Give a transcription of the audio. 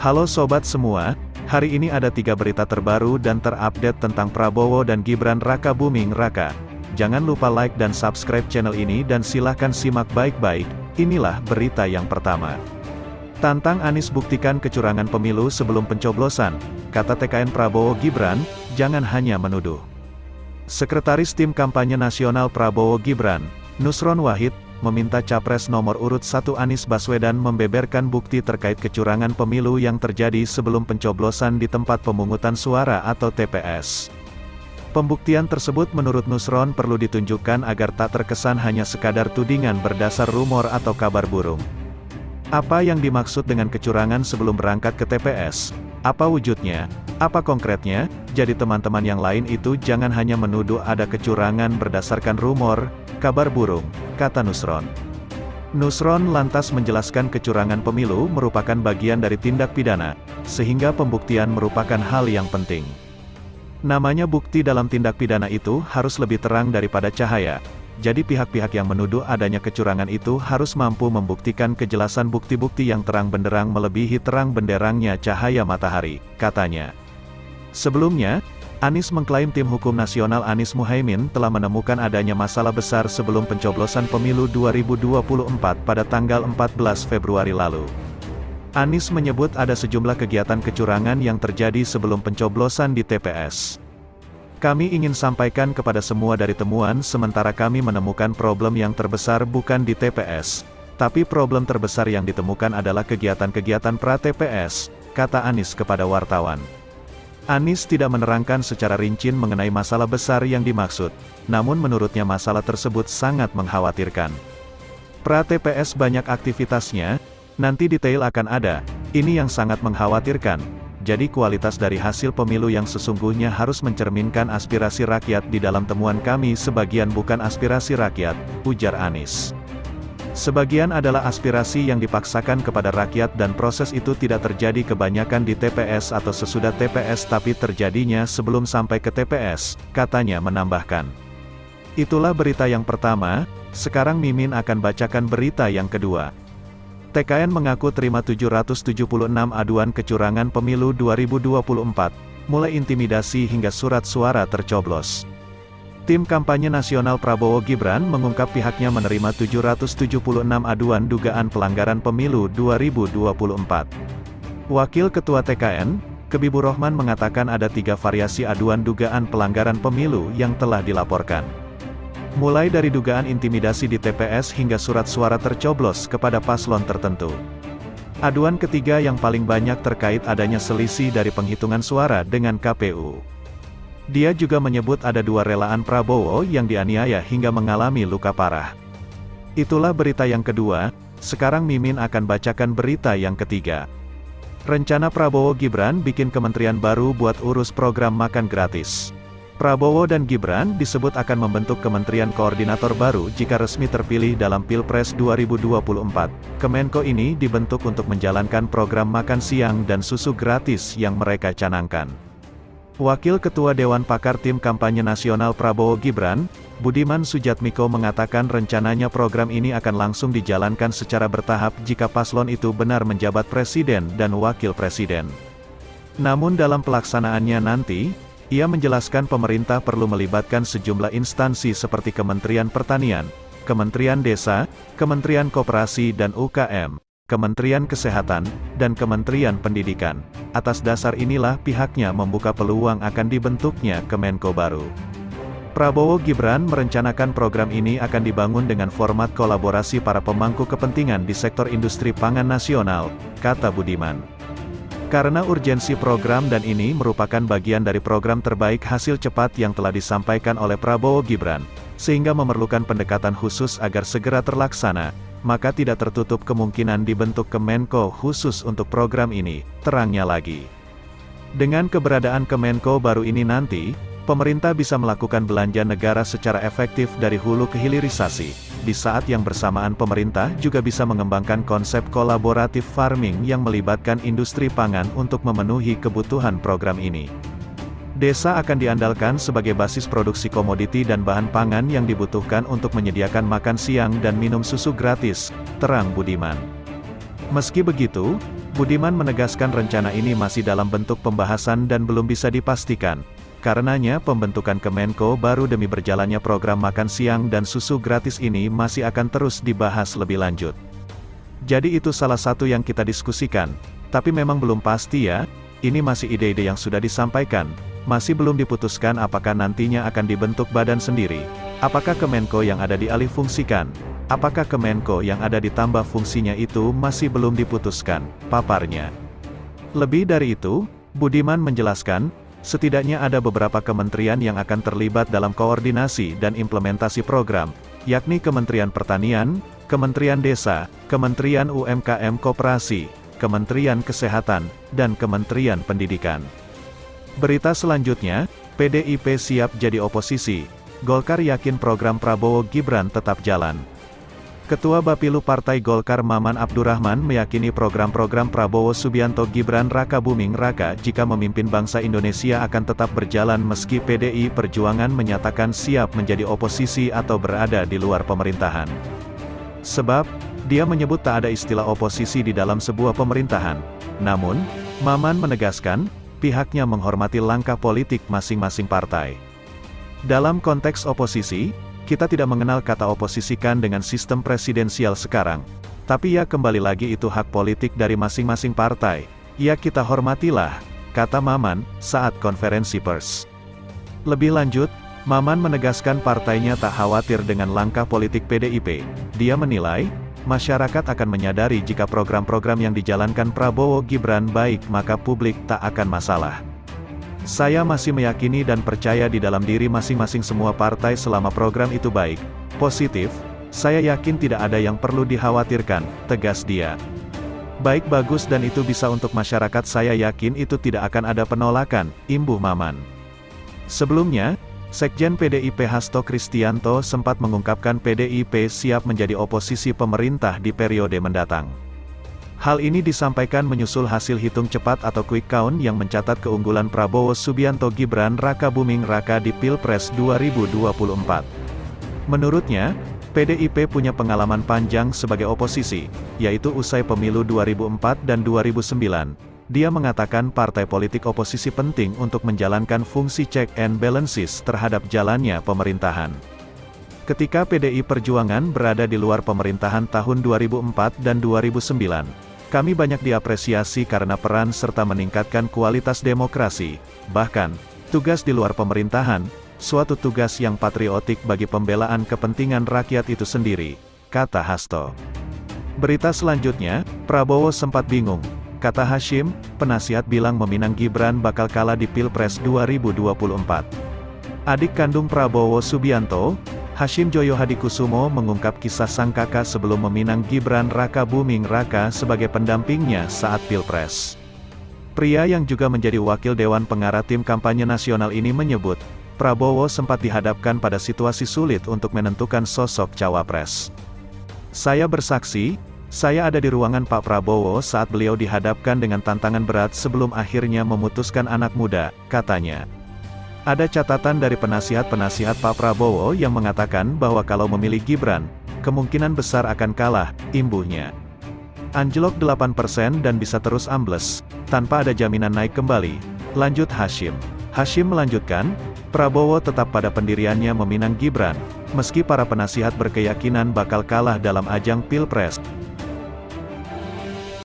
Halo sobat semua, hari ini ada 3 berita terbaru dan terupdate tentang Prabowo dan Gibran Raka Buming Raka. Jangan lupa like dan subscribe channel ini dan silahkan simak baik-baik, inilah berita yang pertama. Tantang Anies buktikan kecurangan pemilu sebelum pencoblosan, kata TKN Prabowo Gibran, jangan hanya menuduh. Sekretaris Tim Kampanye Nasional Prabowo Gibran, Nusron Wahid, meminta Capres nomor urut 1 Anies Baswedan membeberkan bukti terkait kecurangan pemilu yang terjadi sebelum pencoblosan di tempat pemungutan suara atau TPS. Pembuktian tersebut menurut Nusron perlu ditunjukkan agar tak terkesan hanya sekadar tudingan berdasar rumor atau kabar burung. Apa yang dimaksud dengan kecurangan sebelum berangkat ke TPS? Apa wujudnya? Apa konkretnya? Jadi teman-teman yang lain itu jangan hanya menuduh ada kecurangan berdasarkan rumor, kabar burung, kata Nusron. Nusron lantas menjelaskan kecurangan pemilu merupakan bagian dari tindak pidana, sehingga pembuktian merupakan hal yang penting. Namanya bukti dalam tindak pidana itu harus lebih terang daripada cahaya. Jadi pihak-pihak yang menuduh adanya kecurangan itu harus mampu membuktikan kejelasan bukti-bukti yang terang benderang melebihi terang benderangnya cahaya matahari, katanya. Sebelumnya, Anies mengklaim tim hukum nasional Anies Muhaimin telah menemukan adanya masalah besar sebelum pencoblosan pemilu 2024 pada tanggal 14 Februari lalu. Anies menyebut ada sejumlah kegiatan kecurangan yang terjadi sebelum pencoblosan di TPS. Kami ingin sampaikan kepada semua dari temuan sementara kami menemukan problem yang terbesar bukan di TPS, tapi problem terbesar yang ditemukan adalah kegiatan-kegiatan pra-TPS, kata Anies kepada wartawan. Anies tidak menerangkan secara rinci mengenai masalah besar yang dimaksud, namun menurutnya masalah tersebut sangat mengkhawatirkan. Pra-TPS banyak aktivitasnya, nanti detail akan ada, ini yang sangat mengkhawatirkan. Jadi kualitas dari hasil pemilu yang sesungguhnya harus mencerminkan aspirasi rakyat di dalam temuan kami sebagian bukan aspirasi rakyat, ujar Anies. Sebagian adalah aspirasi yang dipaksakan kepada rakyat dan proses itu tidak terjadi kebanyakan di TPS atau sesudah TPS tapi terjadinya sebelum sampai ke TPS, katanya menambahkan. Itulah berita yang pertama, sekarang Mimin akan bacakan berita yang kedua. TKN mengaku terima 776 aduan kecurangan pemilu 2024, mulai intimidasi hingga surat suara tercoblos. Tim Kampanye Nasional Prabowo Gibran mengungkap pihaknya menerima 776 aduan dugaan pelanggaran pemilu 2024. Wakil Ketua TKN, Kebibur Rohman mengatakan ada 3 variasi aduan dugaan pelanggaran pemilu yang telah dilaporkan. Mulai dari dugaan intimidasi di TPS hingga surat suara tercoblos kepada paslon tertentu. Aduan ketiga yang paling banyak terkait adanya selisih dari penghitungan suara dengan KPU. Dia juga menyebut ada 2 relaan Prabowo yang dianiaya hingga mengalami luka parah. Itulah berita yang kedua, sekarang Mimin akan bacakan berita yang ketiga. Rencana Prabowo Gibran bikin kementerian baru buat urus program makan gratis. Prabowo dan Gibran disebut akan membentuk kementerian koordinator baru jika resmi terpilih dalam Pilpres 2024. Kemenko ini dibentuk untuk menjalankan program makan siang dan susu gratis yang mereka canangkan. Wakil Ketua Dewan Pakar Tim Kampanye Nasional Prabowo Gibran, Budiman Sujatmiko mengatakan rencananya program ini akan langsung dijalankan secara bertahap jika paslon itu benar menjabat presiden dan wakil presiden. Namun dalam pelaksanaannya nanti, ia menjelaskan pemerintah perlu melibatkan sejumlah instansi seperti Kementerian Pertanian, Kementerian Desa, Kementerian Koperasi dan UKM, Kementerian Kesehatan, dan Kementerian Pendidikan. Atas dasar inilah pihaknya membuka peluang akan dibentuknya Kemenko baru. Prabowo Gibran merencanakan program ini akan dibangun dengan format kolaborasi para pemangku kepentingan di sektor industri pangan nasional, kata Budiman. Karena urgensi program dan ini merupakan bagian dari program terbaik hasil cepat yang telah disampaikan oleh Prabowo Gibran, sehingga memerlukan pendekatan khusus agar segera terlaksana, maka tidak tertutup kemungkinan dibentuk Kemenko khusus untuk program ini, terangnya lagi. Dengan keberadaan Kemenko baru ini nanti, pemerintah bisa melakukan belanja negara secara efektif dari hulu ke hilirisasi. Di saat yang bersamaan pemerintah juga bisa mengembangkan konsep kolaboratif farming yang melibatkan industri pangan untuk memenuhi kebutuhan program ini. Desa akan diandalkan sebagai basis produksi komoditi dan bahan pangan yang dibutuhkan untuk menyediakan makan siang dan minum susu gratis, terang Budiman. Meski begitu, Budiman menegaskan rencana ini masih dalam bentuk pembahasan dan belum bisa dipastikan. Karenanya pembentukan Kemenko baru demi berjalannya program makan siang dan susu gratis ini masih akan terus dibahas lebih lanjut. Jadi itu salah satu yang kita diskusikan. Tapi memang belum pasti ya, ini masih ide-ide yang sudah disampaikan. Masih belum diputuskan apakah nantinya akan dibentuk badan sendiri. Apakah Kemenko yang ada dialihfungsikan? Apakah Kemenko yang ada ditambah fungsinya itu masih belum diputuskan, paparnya. Lebih dari itu, Budiman menjelaskan, setidaknya ada beberapa kementerian yang akan terlibat dalam koordinasi dan implementasi program, yakni Kementerian Pertanian, Kementerian Desa, Kementerian UMKM Koperasi, Kementerian Kesehatan, dan Kementerian Pendidikan. Berita selanjutnya, PDIP siap jadi oposisi, Golkar yakin program Prabowo Gibran tetap jalan. Ketua Bapilu Partai Golkar Maman Abdurrahman meyakini program-program Prabowo Subianto Gibran Raka Buming Raka jika memimpin bangsa Indonesia akan tetap berjalan meski PDI Perjuangan menyatakan siap menjadi oposisi atau berada di luar pemerintahan. Sebab, dia menyebut tak ada istilah oposisi di dalam sebuah pemerintahan. Namun, Maman menegaskan, pihaknya menghormati langkah politik masing-masing partai. Dalam konteks oposisi, kita tidak mengenal kata oposisikan dengan sistem presidensial sekarang. Tapi ya kembali lagi itu hak politik dari masing-masing partai. Ya kita hormatilah, kata Maman, saat konferensi pers. Lebih lanjut, Maman menegaskan partainya tak khawatir dengan langkah politik PDIP. Dia menilai, masyarakat akan menyadari jika program-program yang dijalankan Prabowo Gibran baik maka publik tak akan masalah. Saya masih meyakini dan percaya di dalam diri masing-masing semua partai selama program itu baik, positif, saya yakin tidak ada yang perlu dikhawatirkan, tegas dia. Baik bagus dan itu bisa untuk masyarakat saya yakin itu tidak akan ada penolakan, imbuh Maman. Sebelumnya, Sekjen PDIP Hasto Kristianto sempat mengungkapkan PDIP siap menjadi oposisi pemerintah di periode mendatang. Hal ini disampaikan menyusul hasil hitung cepat atau quick count yang mencatat keunggulan Prabowo Subianto Gibran Raka Buming Raka di Pilpres 2024. Menurutnya, PDIP punya pengalaman panjang sebagai oposisi, yaitu usai pemilu 2004 dan 2009. Dia mengatakan partai politik oposisi penting untuk menjalankan fungsi check and balances terhadap jalannya pemerintahan. Ketika PDI Perjuangan berada di luar pemerintahan tahun 2004 dan 2009, kami banyak diapresiasi karena peran serta meningkatkan kualitas demokrasi. Bahkan, tugas di luar pemerintahan, suatu tugas yang patriotik bagi pembelaan kepentingan rakyat itu sendiri, kata Hasto. Berita selanjutnya, Prabowo sempat bingung. Kata Hashim, penasihat bilang meminang Gibran bakal kalah di Pilpres 2024. Adik kandung Prabowo Subianto, Hashim Joyo Hadikusumo mengungkap kisah sang kakak sebelum meminang Gibran Raka Buming Raka sebagai pendampingnya saat Pilpres. Pria yang juga menjadi wakil Dewan Pengarah Tim Kampanye Nasional ini menyebut, Prabowo sempat dihadapkan pada situasi sulit untuk menentukan sosok cawapres. Saya bersaksi, saya ada di ruangan Pak Prabowo saat beliau dihadapkan dengan tantangan berat sebelum akhirnya memutuskan anak muda, katanya. Ada catatan dari penasihat-penasihat Pak Prabowo yang mengatakan bahwa kalau memilih Gibran, kemungkinan besar akan kalah, imbuhnya. Anjlok 8% dan bisa terus ambles, tanpa ada jaminan naik kembali, lanjut Hashim. Hashim melanjutkan, Prabowo tetap pada pendiriannya meminang Gibran, meski para penasihat berkeyakinan bakal kalah dalam ajang Pilpres